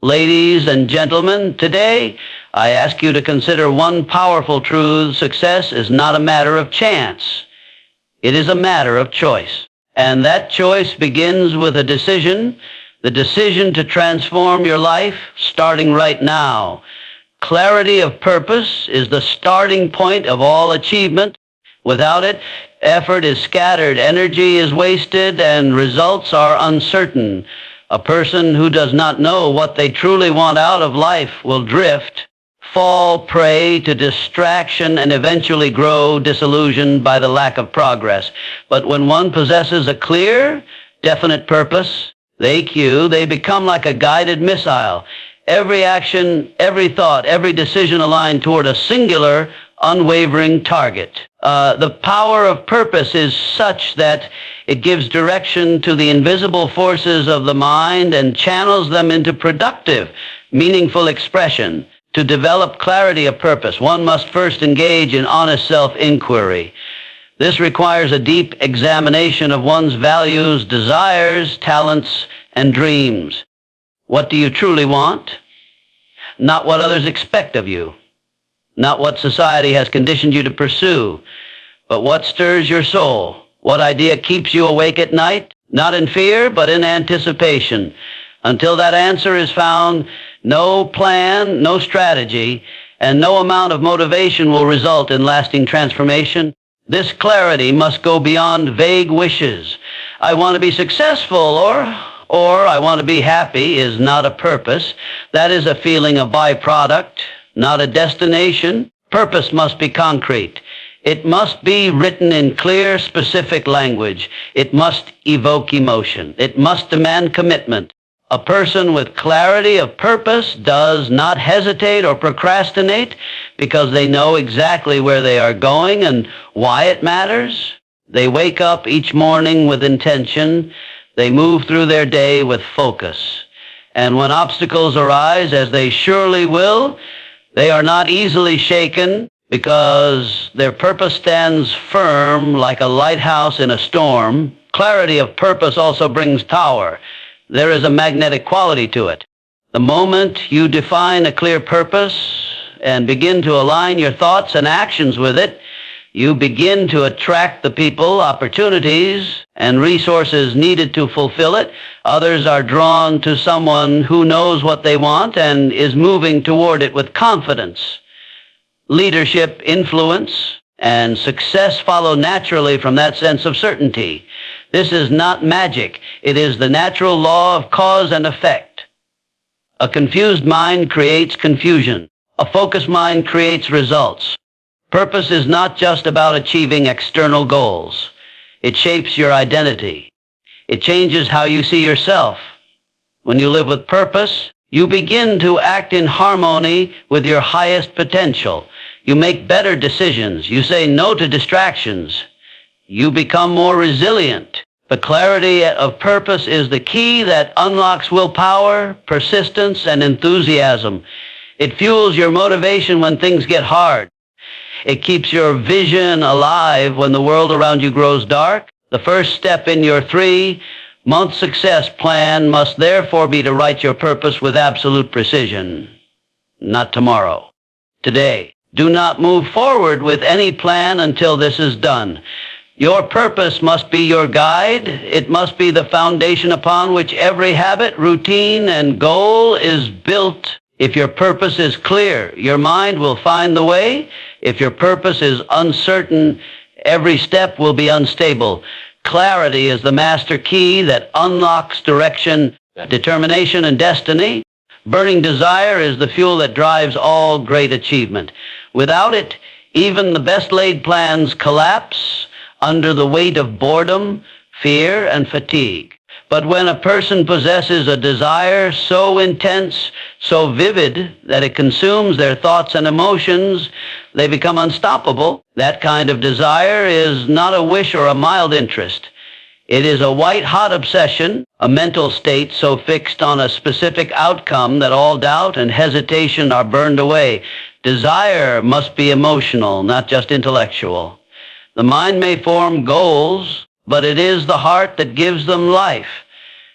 Ladies and gentlemen, today I ask you to consider one powerful truth. Success is not a matter of chance. It is a matter of choice. And that choice begins with a decision, the decision to transform your life starting right now. Clarity of purpose is the starting point of all achievement. Without it, effort is scattered, energy is wasted, and results are uncertain. A person who does not know what they truly want out of life will drift, fall prey to distraction, and eventually grow disillusioned by the lack of progress. But when one possesses a clear, definite purpose, they become like a guided missile. Every action, every thought, every decision aligned toward a singular, unwavering target. The power of purpose is such that it gives direction to the invisible forces of the mind and channels them into productive, meaningful expression. To develop clarity of purpose, one must first engage in honest self-inquiry. This requires a deep examination of one's values, desires, talents, and dreams. What do you truly want? Not what others expect of you. Not what society has conditioned you to pursue, but what stirs your soul. What idea keeps you awake at night? Not in fear, but in anticipation. Until that answer is found, no plan, no strategy, and no amount of motivation will result in lasting transformation. This clarity must go beyond vague wishes. I want to be successful, or I want to be happy is not a purpose. That is a feeling of byproduct, not a destination. Purpose must be concrete. It must be written in clear, specific language. It must evoke emotion. It must demand commitment. A person with clarity of purpose does not hesitate or procrastinate because they know exactly where they are going and why it matters. They wake up each morning with intention. They move through their day with focus. And when obstacles arise, as they surely will, they are not easily shaken because their purpose stands firm like a lighthouse in a storm. Clarity of purpose also brings power. There is a magnetic quality to it. The moment you define a clear purpose and begin to align your thoughts and actions with it, you begin to attract the people, opportunities, and resources needed to fulfill it. Others are drawn to someone who knows what they want and is moving toward it with confidence. Leadership, influence, and success follow naturally from that sense of certainty. This is not magic. It is the natural law of cause and effect. A confused mind creates confusion. A focused mind creates results. Purpose is not just about achieving external goals. It shapes your identity. It changes how you see yourself. When you live with purpose, you begin to act in harmony with your highest potential. You make better decisions. You say no to distractions. You become more resilient. The clarity of purpose is the key that unlocks willpower, persistence, and enthusiasm. It fuels your motivation when things get hard. It keeps your vision alive when the world around you grows dark. The first step in your 3-month success plan must therefore be to write your purpose with absolute precision. Not tomorrow. Today. Do not move forward with any plan until this is done. Your purpose must be your guide. It must be the foundation upon which every habit, routine, and goal is built. If your purpose is clear, your mind will find the way. If your purpose is uncertain, every step will be unstable. Clarity is the master key that unlocks direction, determination, and destiny. Burning desire is the fuel that drives all great achievement. Without it, even the best laid plans collapse under the weight of boredom, fear, and fatigue. But when a person possesses a desire so intense, so vivid, that it consumes their thoughts and emotions, they become unstoppable. That kind of desire is not a wish or a mild interest. It is a white-hot obsession, a mental state so fixed on a specific outcome that all doubt and hesitation are burned away. Desire must be emotional, not just intellectual. The mind may form goals, but it is the heart that gives them life.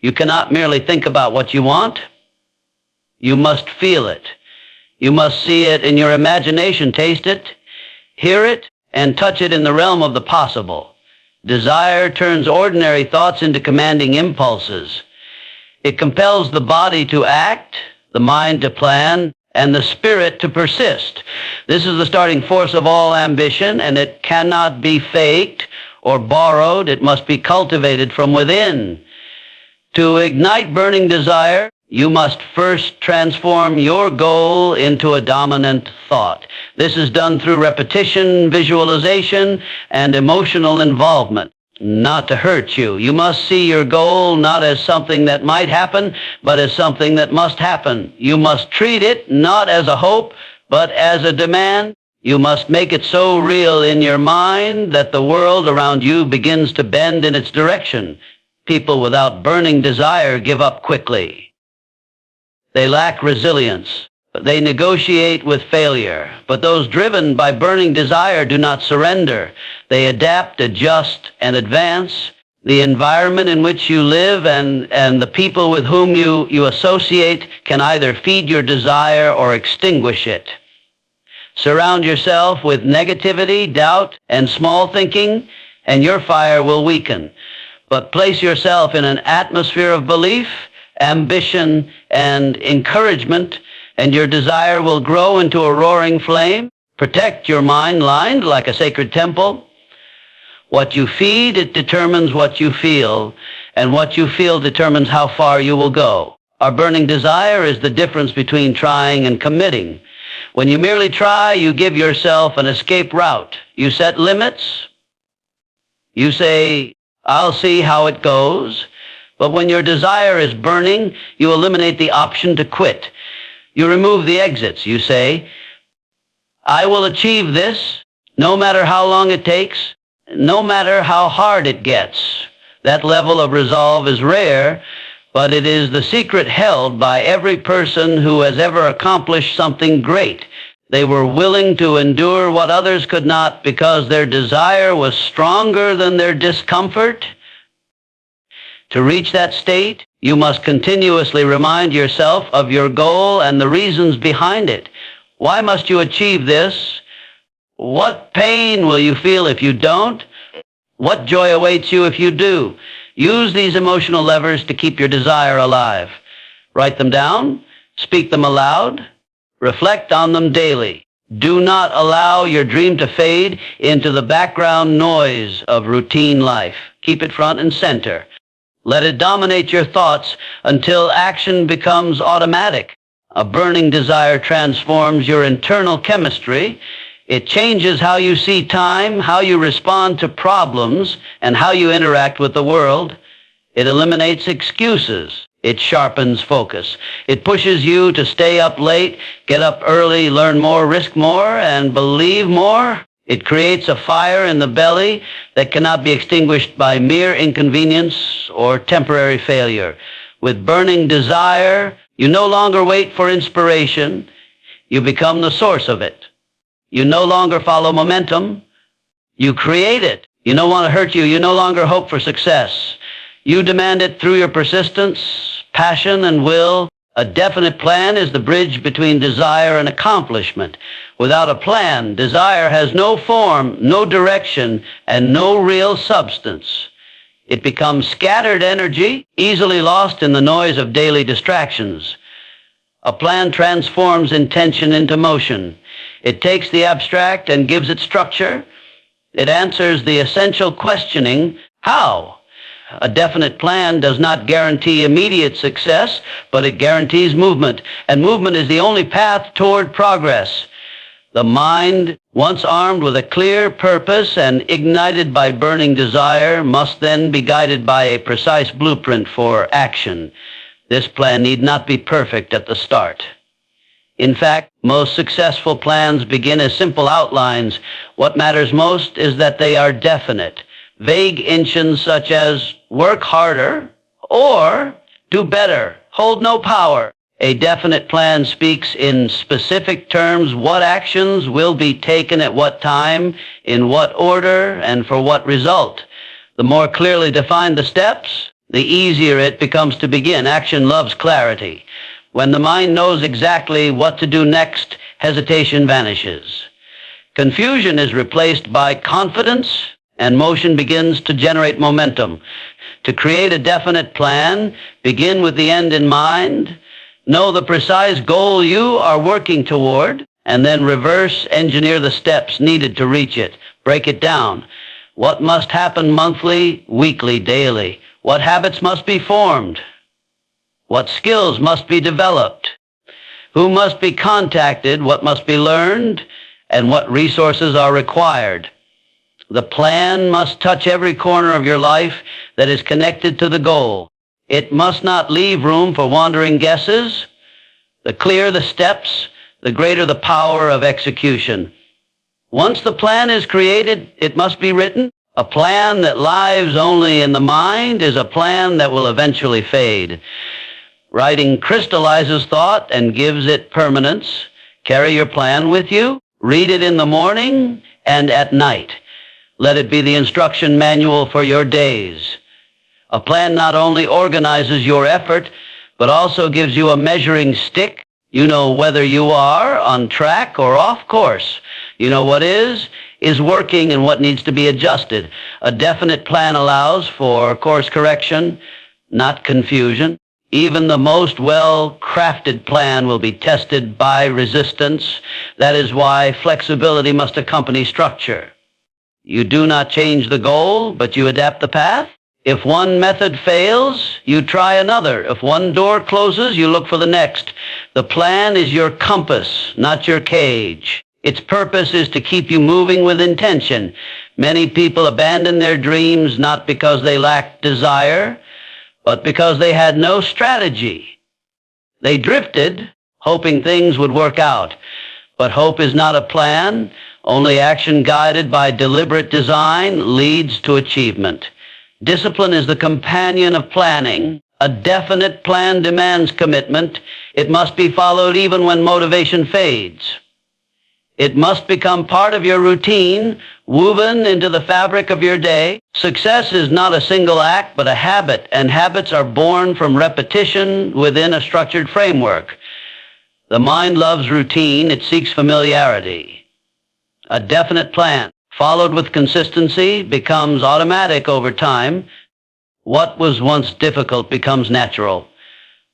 You cannot merely think about what you want. You must feel it. You must see it in your imagination, taste it, hear it, and touch it in the realm of the possible. Desire turns ordinary thoughts into commanding impulses. It compels the body to act, the mind to plan, and the spirit to persist. This is the starting force of all ambition, and it cannot be faked or borrowed. It must be cultivated from within. To ignite burning desire, you must first transform your goal into a dominant thought. This is done through repetition, visualization, and emotional involvement. Not to hurt you. You must see your goal not as something that might happen, but as something that must happen. You must treat it not as a hope, but as a demand. You must make it so real in your mind that the world around you begins to bend in its direction. People without burning desire give up quickly. They lack resilience. They negotiate with failure. But those driven by burning desire do not surrender. They adapt, adjust, and advance. The environment in which you live and the people with whom you associate can either feed your desire or extinguish it. Surround yourself with negativity, doubt, and small thinking, and your fire will weaken. But place yourself in an atmosphere of belief, ambition, and encouragement, and your desire will grow into a roaring flame. Protect your mind lined like a sacred temple. What you feed, it determines what you feel, and what you feel determines how far you will go. Our burning desire is the difference between trying and committing. When you merely try, you give yourself an escape route. You set limits. You say, I'll see how it goes. But when your desire is burning, you eliminate the option to quit. You remove the exits. You say, I will achieve this, no matter how long it takes, no matter how hard it gets. That level of resolve is rare, but it is the secret held by every person who has ever accomplished something great. They were willing to endure what others could not because their desire was stronger than their discomfort. To reach that state, you must continuously remind yourself of your goal and the reasons behind it. Why must you achieve this? What pain will you feel if you don't? What joy awaits you if you do? Use these emotional levers to keep your desire alive. Write them down, speak them aloud, reflect on them daily. Do not allow your dream to fade into the background noise of routine life. Keep it front and center. Let it dominate your thoughts until action becomes automatic. A burning desire transforms your internal chemistry. It changes how you see time, how you respond to problems, and how you interact with the world. It eliminates excuses. It sharpens focus. It pushes you to stay up late, get up early, learn more, risk more, and believe more. It creates a fire in the belly that cannot be extinguished by mere inconvenience or temporary failure. With burning desire, you no longer wait for inspiration. You become the source of it. You no longer follow momentum. You create it. You don't want to hurt you. You no longer hope for success. You demand it through your persistence, passion, and will. A definite plan is the bridge between desire and accomplishment. Without a plan, desire has no form, no direction, and no real substance. It becomes scattered energy, easily lost in the noise of daily distractions. A plan transforms intention into motion. It takes the abstract and gives it structure. It answers the essential questioning, how? A definite plan does not guarantee immediate success, but it guarantees movement, and movement is the only path toward progress. The mind, once armed with a clear purpose and ignited by burning desire, must then be guided by a precise blueprint for action. This plan need not be perfect at the start. In fact, most successful plans begin as simple outlines. What matters most is that they are definite. Vague intentions such as work harder or do better hold no power. A definite plan speaks in specific terms what actions will be taken at what time, in what order, and for what result. The more clearly defined the steps, the easier it becomes to begin. Action loves clarity. When the mind knows exactly what to do next, hesitation vanishes. Confusion is replaced by confidence, and motion begins to generate momentum. To create a definite plan, begin with the end in mind, know the precise goal you are working toward, and then reverse engineer the steps needed to reach it. Break it down. What must happen monthly, weekly, daily? What habits must be formed? What skills must be developed? Who must be contacted? What must be learned? And what resources are required? The plan must touch every corner of your life that is connected to the goal. It must not leave room for wandering guesses. The clearer the steps, the greater the power of execution. Once the plan is created, it must be written. A plan that lives only in the mind is a plan that will eventually fade. Writing crystallizes thought and gives it permanence. Carry your plan with you. Read it in the morning and at night. Let it be the instruction manual for your days. A plan not only organizes your effort, but also gives you a measuring stick. You know whether you are on track or off course. You know what is working and what needs to be adjusted. A definite plan allows for course correction, not confusion. Even the most well-crafted plan will be tested by resistance. That is why flexibility must accompany structure. You do not change the goal, but you adapt the path. If one method fails, you try another. If one door closes, you look for the next. The plan is your compass, not your cage. Its purpose is to keep you moving with intention. Many people abandon their dreams not because they lacked desire, but because they had no strategy. They drifted, hoping things would work out. But hope is not a plan. Only action guided by deliberate design leads to achievement. Discipline is the companion of planning. A definite plan demands commitment. It must be followed even when motivation fades. It must become part of your routine, woven into the fabric of your day. Success is not a single act, but a habit, and habits are born from repetition within a structured framework. The mind loves routine. It seeks familiarity. A definite plan, followed with consistency, becomes automatic over time. What was once difficult becomes natural.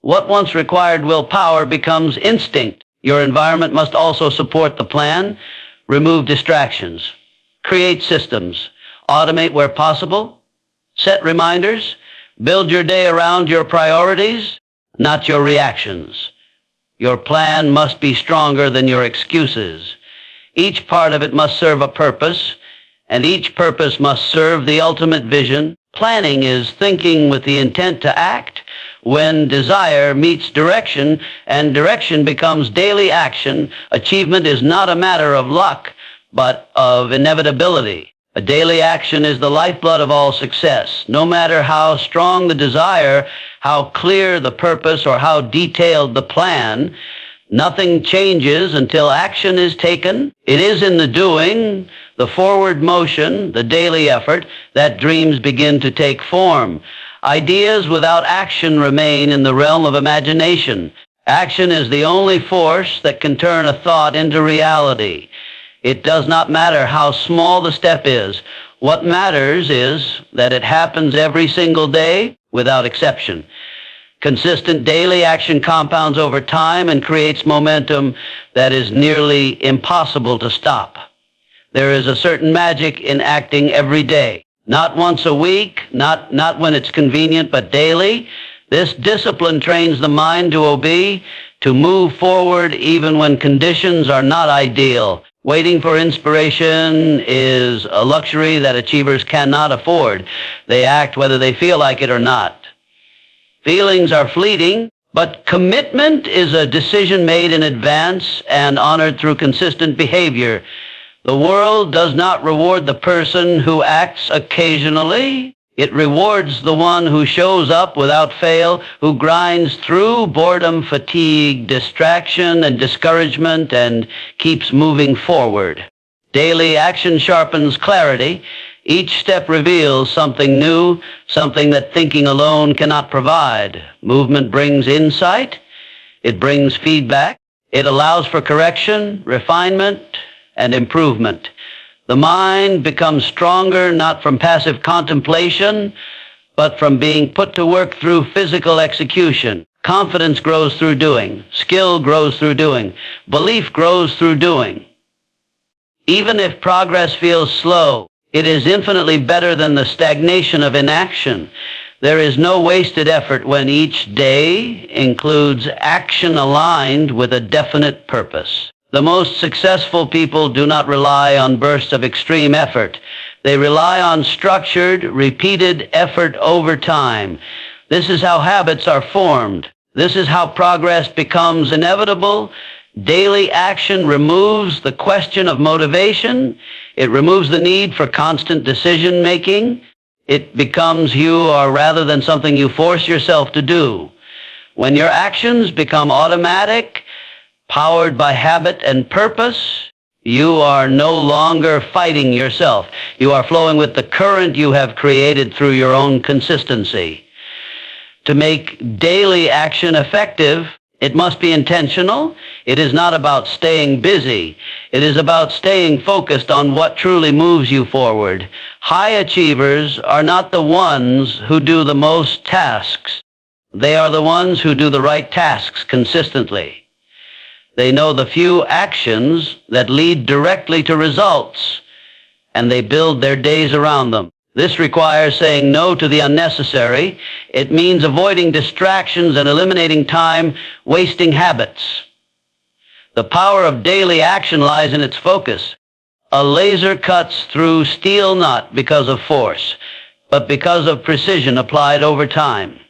What once required willpower becomes instinct. Your environment must also support the plan. Remove distractions. Create systems. Automate where possible. Set reminders. Build your day around your priorities, not your reactions. Your plan must be stronger than your excuses. Each part of it must serve a purpose, and each purpose must serve the ultimate vision. Planning is thinking with the intent to act. When desire meets direction and direction becomes daily action, achievement is not a matter of luck, but of inevitability. A daily action is the lifeblood of all success. No matter how strong the desire, how clear the purpose, or how detailed the plan, nothing changes until action is taken. It is in the doing, the forward motion, the daily effort, that dreams begin to take form. Ideas without action remain in the realm of imagination. Action is the only force that can turn a thought into reality. It does not matter how small the step is. What matters is that it happens every single day without exception. Consistent daily action compounds over time and creates momentum that is nearly impossible to stop. There is a certain magic in acting every day. Not once a week, not when it's convenient, but daily. This discipline trains the mind to obey, to move forward even when conditions are not ideal. Waiting for inspiration is a luxury that achievers cannot afford. They act whether they feel like it or not. Feelings are fleeting, but commitment is a decision made in advance and honored through consistent behavior. The world does not reward the person who acts occasionally. It rewards the one who shows up without fail, who grinds through boredom, fatigue, distraction, and discouragement, and keeps moving forward. Daily action sharpens clarity. Each step reveals something new, something that thinking alone cannot provide. Movement brings insight, It brings feedback. It allows for correction, refinement, and improvement. The mind becomes stronger not from passive contemplation, but from being put to work through physical execution. Confidence grows through doing. Skill grows through doing. Belief grows through doing. Even if progress feels slow, it is infinitely better than the stagnation of inaction. There is no wasted effort when each day includes action aligned with a definite purpose. The most successful people do not rely on bursts of extreme effort. They rely on structured, repeated effort over time. This is how habits are formed. This is how progress becomes inevitable. Daily action removes the question of motivation. It removes the need for constant decision-making. It becomes you, or rather than something you force yourself to do. When your actions become automatic, powered by habit and purpose, you are no longer fighting yourself. You are flowing with the current you have created through your own consistency. To make daily action effective, it must be intentional. It is not about staying busy. It is about staying focused on what truly moves you forward. High achievers are not the ones who do the most tasks. They are the ones who do the right tasks consistently. They know the few actions that lead directly to results, and they build their days around them. This requires saying no to the unnecessary. It means avoiding distractions and eliminating time-wasting habits. The power of daily action lies in its focus. A laser cuts through steel not because of force, but because of precision applied over time.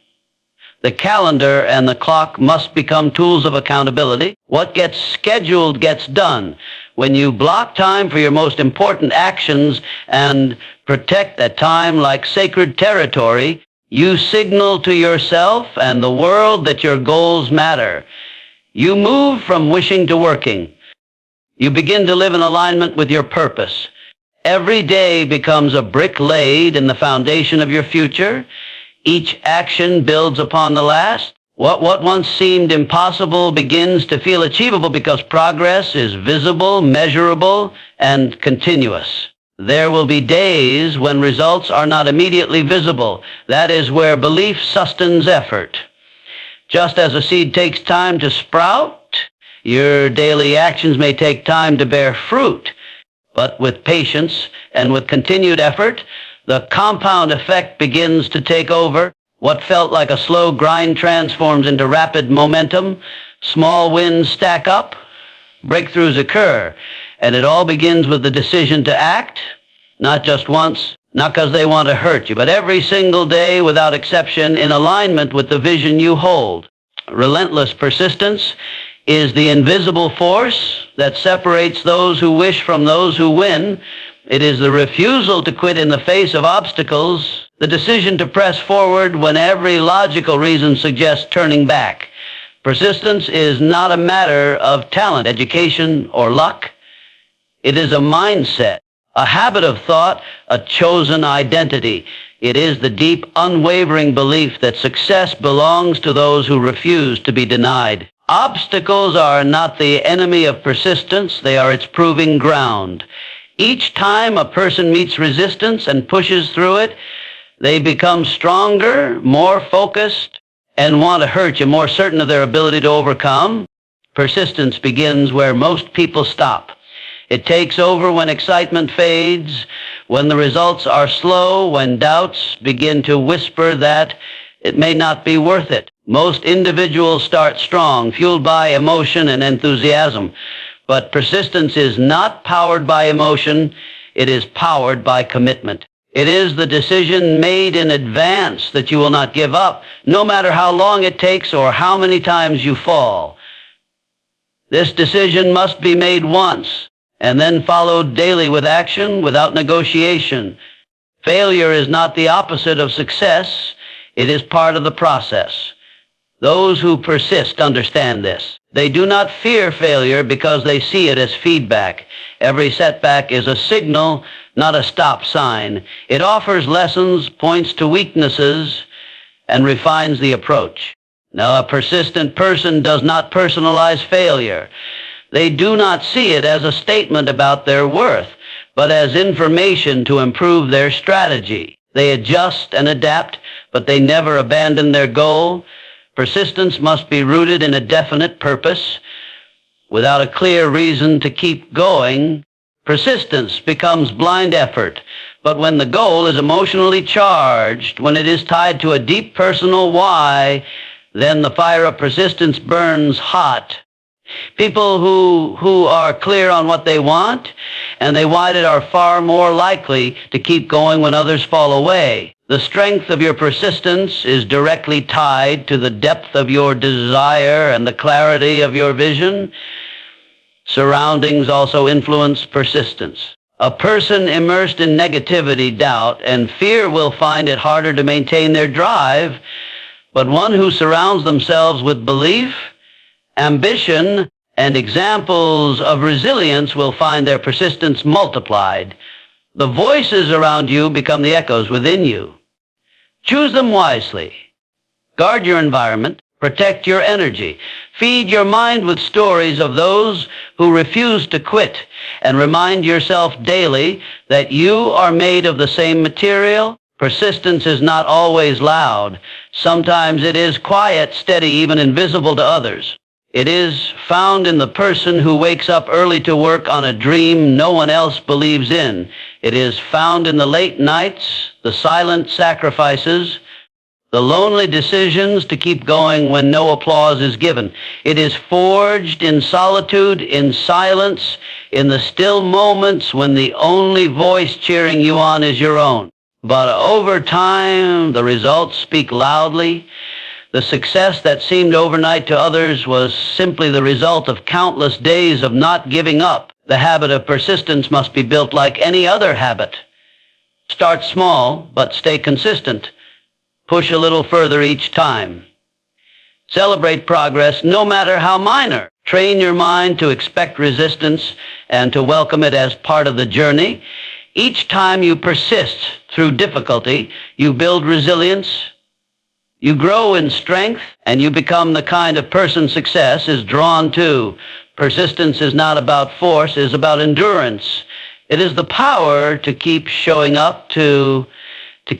The calendar and the clock must become tools of accountability. What gets scheduled gets done. When you block time for your most important actions and protect that time like sacred territory, you signal to yourself and the world that your goals matter. You move from wishing to working. You begin to live in alignment with your purpose. Every day becomes a brick laid in the foundation of your future. Each action builds upon the last. What once seemed impossible begins to feel achievable because progress is visible, measurable, and continuous. There will be days when results are not immediately visible. That is where belief sustains effort. Just as a seed takes time to sprout, your daily actions may take time to bear fruit. But with patience and with continued effort, the compound effect begins to take over. What felt like a slow grind transforms into rapid momentum. Small wins stack up. Breakthroughs occur. And it all begins with the decision to act, not just once, not because they want to hurt you, but every single day without exception in alignment with the vision you hold. Relentless persistence is the invisible force that separates those who wish from those who win. It is the refusal to quit in the face of obstacles, the decision to press forward when every logical reason suggests turning back. Persistence is not a matter of talent, education, or luck. It is a mindset, a habit of thought, a chosen identity. It is the deep, unwavering belief that success belongs to those who refuse to be denied. Obstacles are not the enemy of persistence, they are its proving ground. Each time a person meets resistance and pushes through it, they become stronger, more focused, and want to hurt you, more certain of their ability to overcome. Persistence begins where most people stop. It takes over when excitement fades, when the results are slow, when doubts begin to whisper that it may not be worth it. Most individuals start strong, fueled by emotion and enthusiasm. But persistence is not powered by emotion. It is powered by commitment. It is the decision made in advance that you will not give up, no matter how long it takes or how many times you fall. This decision must be made once and then followed daily with action, without negotiation. Failure is not the opposite of success. It is part of the process. Those who persist understand this. They do not fear failure because they see it as feedback. Every setback is a signal, not a stop sign. It offers lessons, points to weaknesses, and refines the approach. Now, a persistent person does not personalize failure. They do not see it as a statement about their worth, but as information to improve their strategy. They adjust and adapt, but they never abandon their goal. Persistence must be rooted in a definite purpose. Without a clear reason to keep going, persistence becomes blind effort. But when the goal is emotionally charged, when it is tied to a deep personal why, then the fire of persistence burns hot. People who are clear on what they want and they want it are far more likely to keep going when others fall away. The strength of your persistence is directly tied to the depth of your desire and the clarity of your vision. Surroundings also influence persistence. A person immersed in negativity, doubt, and fear will find it harder to maintain their drive, but one who surrounds themselves with belief, ambition, and examples of resilience will find their persistence multiplied. The voices around you become the echoes within you. Choose them wisely. Guard your environment. Protect your energy. Feed your mind with stories of those who refuse to quit, and remind yourself daily that you are made of the same material. Persistence is not always loud. Sometimes it is quiet, steady, even invisible to others. It is found in the person who wakes up early to work on a dream no one else believes in. It is found in the late nights, the silent sacrifices, the lonely decisions to keep going when no applause is given. It is forged in solitude, in silence, in the still moments when the only voice cheering you on is your own. But over time, the results speak loudly. The success that seemed overnight to others was simply the result of countless days of not giving up. The habit of persistence must be built like any other habit. Start small, but stay consistent. Push a little further each time. Celebrate progress, no matter how minor. Train your mind to expect resistance and to welcome it as part of the journey. Each time you persist through difficulty, you build resilience, you grow in strength, and you become the kind of person success is drawn to. Persistence is not about force, it is about endurance. It is the power to keep showing up, to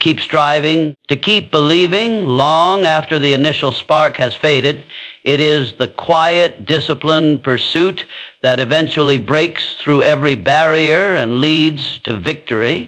keep striving, to keep believing long after the initial spark has faded. It is the quiet, disciplined pursuit that eventually breaks through every barrier and leads to victory.